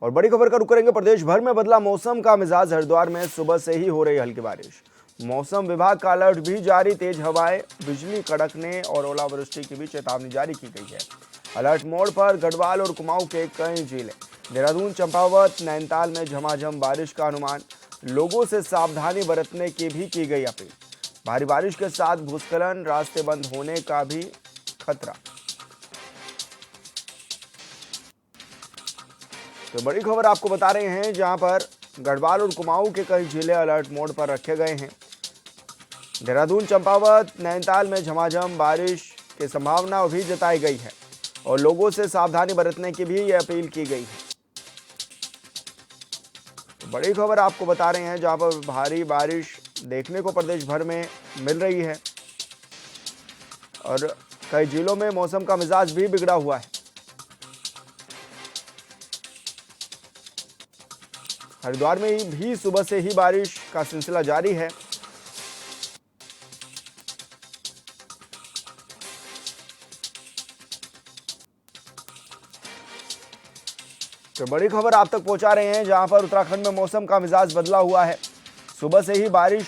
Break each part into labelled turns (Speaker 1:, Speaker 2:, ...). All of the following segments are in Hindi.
Speaker 1: और बड़ी खबर का रुख करेंगे, प्रदेश भर में बदला मौसम का मिजाज। हरिद्वार में सुबह से ही हो रही हल्की बारिश। मौसम विभाग का अलर्ट भी जारी। तेज हवाएं, बिजली कड़कने और ओलावृष्टि की भी चेतावनी जारी की गई है। अलर्ट मोड पर गढ़वाल और कुमाऊं के कई जिले। देहरादून, चंपावत, नैनीताल में झमाझम बारिश का अनुमान। लोगों से सावधानी बरतने की भी की गई अपील। भारी बारिश के साथ भूस्खलन, रास्ते बंद होने का भी खतरा। तो बड़ी खबर आपको बता रहे हैं, जहां पर गढ़वाल और कुमाऊं के कई जिले अलर्ट मोड पर रखे गए हैं। देहरादून, चंपावत, नैनीताल में झमाझम बारिश की संभावना भी जताई गई है और लोगों से सावधानी बरतने की भी अपील की गई है। तो बड़ी खबर आपको बता रहे हैं, जहां पर भारी बारिश देखने को प्रदेश भर में मिल रही है और कई जिलों में मौसम का मिजाज भी बिगड़ा हुआ है। हरिद्वार में भी सुबह से ही बारिश का सिलसिला जारी है। तो बड़ी खबर आप तक पहुंचा रहे हैं, जहां पर उत्तराखंड में मौसम का मिजाज बदला हुआ है। सुबह से ही बारिश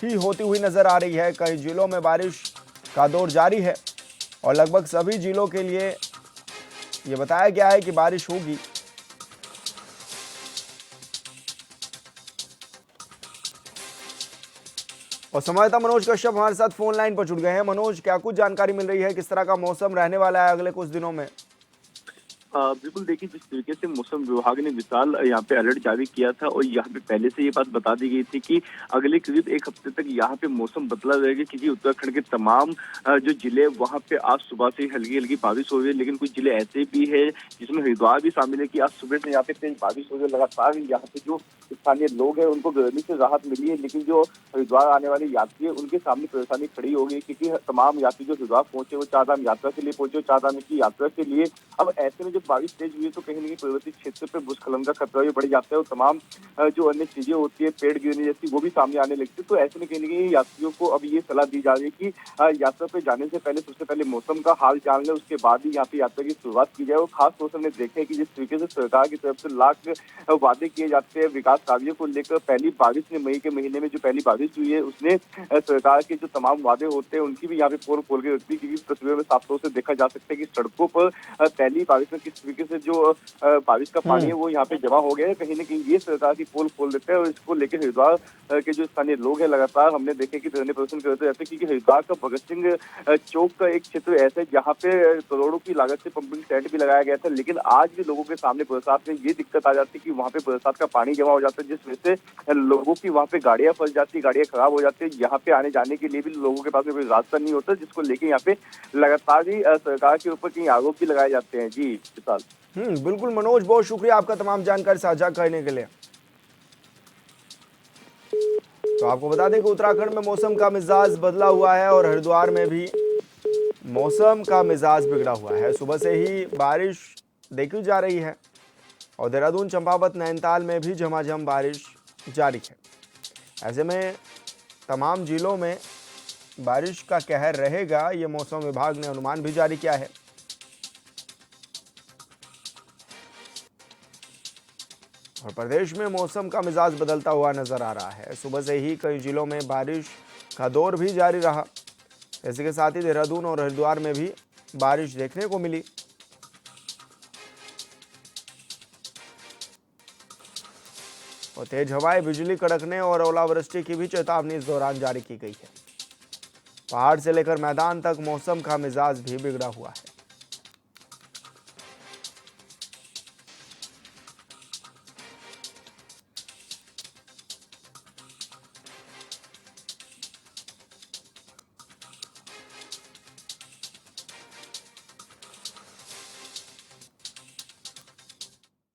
Speaker 1: भी होती हुई नजर आ रही है। कई जिलों में बारिश का दौर जारी है और लगभग सभी जिलों के लिए ये बताया गया है कि बारिश होगी। और संवाददाता मनोज कश्यप हमारे साथ फोन लाइन पर जुड़ गए हैं। मनोज, क्या कुछ जानकारी मिल रही है, किस तरह का मौसम रहने वाला है अगले कुछ दिनों में?
Speaker 2: बिल्कुल, देखिए, जिस तरीके से मौसम विभाग ने विशाल यहाँ पे अलर्ट जारी किया था और यहाँ पे पहले से ये बात बता दी गई थी कि अगले करीब एक हफ्ते तक यहाँ पे मौसम बदला रहेगा, क्योंकि उत्तराखंड के तमाम जो जिले वहाँ पे आज सुबह से हल्की हल्की बारिश हो रही है। लेकिन कुछ जिले ऐसे भी है जिसमें हरिद्वार भी शामिल है कि आज सुबह से यहाँ पे तेज बारिश हो रही है। लगातार यहाँ पे जो स्थानीय लोग हैं उनको गर्मी से राहत मिली है, लेकिन जो हरिद्वार आने वाले यात्री है उनके सामने परेशानी खड़ी हो गई, क्योंकि तमाम यात्री जो हरिद्वार पहुंचे वो चारधाम यात्रा के लिए पहुंचे, चारधाम की यात्रा के लिए। अब ऐसे में जब बारिश तेज हुई है तो कहीं ना कहीं पर्वतीय क्षेत्र पे भूस्खलन का खतरा भी बढ़ जाता है और तमाम जो अन्य चीजें होती है, पेड़ गिरने जैसी, वो भी सामने आने लगती है। तो ऐसे में कहीं ना कहीं यात्रियों को अब ये सलाह दी जा रही है कि यात्रा पे जाने से पहले सबसे पहले मौसम का हाल जान ले, उसके बाद ही यहाँ पे यात्रा की शुरुआत की जाए। और खास तौर से हमने देखा है कि जिस तरीके से सरकार की तरफ से लाख वादे किए जाते हैं विकास कार्यों को लेकर, पहली बारिश ने मई के महीने में जो पहली बारिश हुई है उसने सरकार के जो तमाम वादे होते हैं उनकी भी यहाँ पे पोल खोल के रखती है, क्योंकि तस्वीरों में साफ तौर से देखा जा सकता है कि सड़कों पर पहली बारिश में किस तरीके से जो बारिश का पानी है वो यहाँ पे जमा हो गया है। कहीं ना कहीं ये सरकार की पोल खोल देते हैं और इसको लेकर हरिद्वार के जो स्थानीय लोग हैं लगातार हमने देखे कि धरने प्रदर्शन करते रहते हैं, क्योंकि हरिद्वार का भगत सिंह चौक का एक क्षेत्र ऐसा है जहाँ पे करोड़ों की लागत से पंपिंग सेट भी लगाया गया था, लेकिन आज भी लोगों के सामने बरसात में ये दिक्कत आ जाती है कि वहाँ पे बरसात का पानी जमा हो जाता है, जिस वजह से लोगों की वहाँ पे गाड़ियां फंस जाती, गाड़ियां खराब हो जाती है। यहाँ पे आने जाने के लिए भी लोगों के पास में कोई रास्ता नहीं होता, जिसको लेकर यहाँ पे लगातार ही सरकार के ऊपर कई आरोप भी लगाए जाते हैं। जी विशाल।
Speaker 1: बिल्कुल मनोज, बहुत शुक्रिया आपका तमाम जानकारी साझा करने के लिए। तो आपको बता दें कि उत्तराखंड में मौसम का मिजाज बदला हुआ है और हरिद्वार में भी मौसम का मिजाज बिगड़ा हुआ है। सुबह से ही बारिश देखी जा रही है और देहरादून, चंपावत, नैनीताल में भी झमाझम बारिश जारी है। ऐसे में तमाम जिलों में बारिश का कहर रहेगा, ये मौसम विभाग ने अनुमान भी जारी किया है। और प्रदेश में मौसम का मिजाज बदलता हुआ नजर आ रहा है। सुबह से ही कई जिलों में बारिश का दौर भी जारी रहा। इसी के साथ ही देहरादून और हरिद्वार में भी बारिश देखने को मिली। और तेज हवाएं, बिजली कड़कने और ओलावृष्टि की भी चेतावनी इस दौरान जारी की गई है। पहाड़ से लेकर मैदान तक मौसम का मिजाज भी बिगड़ा हुआ है।